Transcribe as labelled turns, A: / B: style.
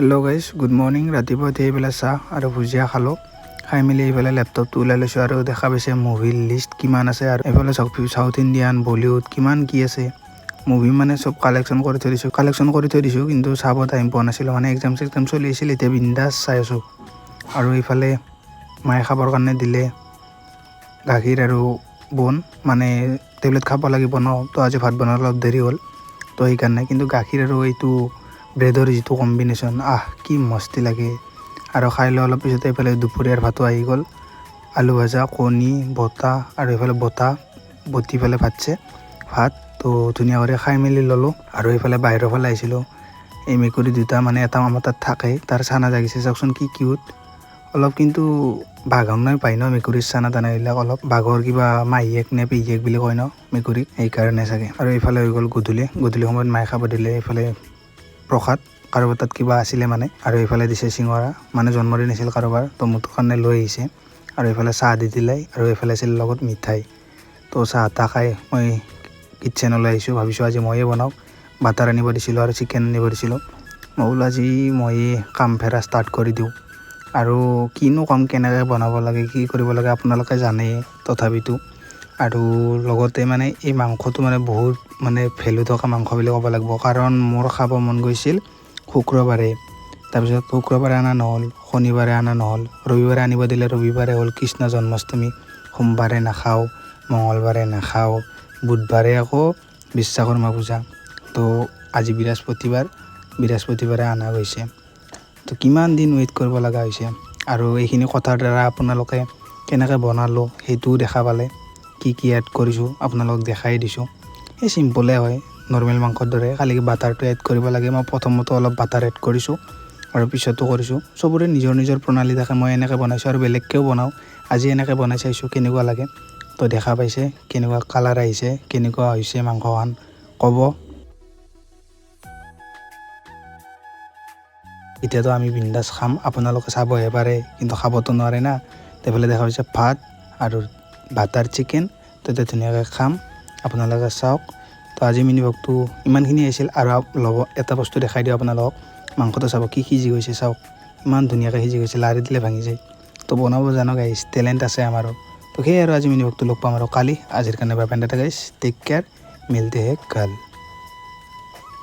A: Hello' guys, good morning. ৰাতিপুৱা উঠি এইফালে চাহ আৰু ভুজিয়া খালোঁ। খাই মেলি এইফালে লেপটপটো ওলাই লৈছোঁ আৰু দেখা পাইছে মুভিৰ লিষ্ট কিমান আছে। আৰু এইফালে চাউথ ইণ্ডিয়ান, বলিউড কিমান কি আছে। মুভি মানে চব কালেকশ্যন কৰি থৈ দিছোঁ কিন্তু চাব টাইম পোৱা নাছিলোঁ। মানে এক্সাম চলি আছিল, এতিয়া বিন্দাছ চাই আছোঁ। আৰু এইফালে মায়ে খাবৰ কাৰণে দিলে গাখীৰ আৰু বন, মানে টেবলেট খাব লাগিব ন। তো আজি ভাত বনোৱাৰ অলপ দেৰি হ'ল, তো সেইকাৰণে। কিন্তু গাখীৰ আৰু এইটো ব্ৰেডৰ যিটো কম্বিনেশ্যন, কি মস্তি লাগে। আৰু খাই লৈ অলপ পিছতে এইফালে দুপৰীয়াৰ ভাতো আহি গ'ল। আলু ভাজা, কণী, বটা আৰু এইফালে বটি পেলাই ভাত তো ধুনীয়াকৈ খাই মেলি ল'লোঁ। আৰু এইফালে বাহিৰৰ ফালে আহিছিলোঁ। এই মেকুৰী দুটা, মানে এটা আমাৰ তাত থাকেই, তাৰ চানা জাগিছে, চাওকচোন কি কিউট। অলপ কিন্তু বাঘৰ পায় ন মেকুৰীৰ চানা টানাবিলাক, অলপ বাঘৰ কিবা মাহীয়েক নে পেহীয়েক বুলি কয় ন মেকুৰীক, সেইকাৰণে চাগে। আৰু এইফালে হৈ গ'ল গধূলি সময়ত মায়ে খাব দিলে এইফালে প্ৰসাদ, কাৰোবাৰ তাত কিবা আছিলে মানে। আৰু এইফালে দিছে চিঙৰা, মানে জন্মদিন আছিল কাৰোবাৰ, তো মোৰ কাৰণে লৈ আহিছে। আৰু এইফালে চাহ দি দিলে, আৰু এইফালে আছিল লগত মিঠাই। তো চাহ তাহ খাই মই কিটচেনলৈ আহিছোঁ। ভাবিছোঁ আজি ময়ে বনাওঁ। বাটাৰ আনিব দিছিলোঁ আৰু চিকেন আনিব দিছিলোঁ। মই বোলো আজি ময়ে কাম ফেৰা ষ্টাৰ্ট কৰি দিওঁ। আৰু কিনো কাম, কেনেকৈ বনাব লাগে, কি কৰিব লাগে আপোনালোকে জানেই তথাপিতো। আৰু লগতে মানে এই মাংসটো মানে বহুত মানে ভেলু থকা মাংস বুলি ক'ব লাগিব। কাৰণ মোৰ খাব মন গৈছিল শুক্ৰবাৰে, তাৰপিছত শুক্ৰবাৰে অনা নহ'ল, শনিবাৰে অনা নহ'ল, ৰবিবাৰে আনিব দিলে, ৰবিবাৰে হ'ল কৃষ্ণ জন্মাষ্টমী, সোমবাৰে নাখাওঁ, মঙলবাৰে নাখাওঁ, বুধবাৰে আকৌ বিশ্বকৰ্মা পূজা। তো আজি বৃহস্পতিবাৰে অনা গৈছে। তো কিমান দিন ৱেইট কৰিব লগা হৈছে। আৰু এইখিনি কথাৰ দ্বাৰা আপোনালোকে কেনেকৈ বনালোঁ সেইটোও দেখা পালে। কি এড কৰিছোঁ আপোনালোকক দেখাই দিছোঁ। সেই চিম্পলে হয়, নৰ্মেল মাংসৰ দৰে, খালি বাটাৰটো এড কৰিব লাগে। মই প্ৰথমতে অলপ বাটাৰ এড কৰিছোঁ আৰু পিছতো কৰিছোঁ। চবৰে নিজৰ নিজৰ প্ৰণালী থাকে। মই এনেকৈ বনাইছোঁ আৰু বেলেগকৈও বনাওঁ। আজি এনেকৈ বনাই চাইছোঁ কেনেকুৱা লাগে। তো দেখা পাইছে কেনেকুৱা কালাৰ আহিছে, কেনেকুৱা হৈছে মাংসখন, ক'ব। এতিয়াতো আমি বিন্দাছ খাম, আপোনালোকে চাবহে পাৰে কিন্তু খাবতো নোৱাৰে না। এইফালে দেখা পাইছে ভাত আৰু বাটাৰ চিকেন। তো এতিয়া ধুনীয়াকৈ খাম, আপোনালোকে চাওক। তো আজি মিনি ব্লগটো ইমানখিনি আহিছিল। আৰু এটা বস্তু দেখাই দিওঁ আপোনালোকক, মাংসটো চাব কি সিজি গৈছে, চাওক ইমান ধুনীয়াকৈ সিজি গৈছে, লাৰি দিলে ভাঙি যায়। তো বনাব জানো গাইছ, টেলেণ্ট আছে আমাৰো। তো সেয়ে আৰু আজি মিনি ব্লগটো লগ পাম আৰু কালি। আজিৰ কাৰণে বাই বাই, টাটা গাইছ, টেক কেয়াৰ, মিলতে হে কাল।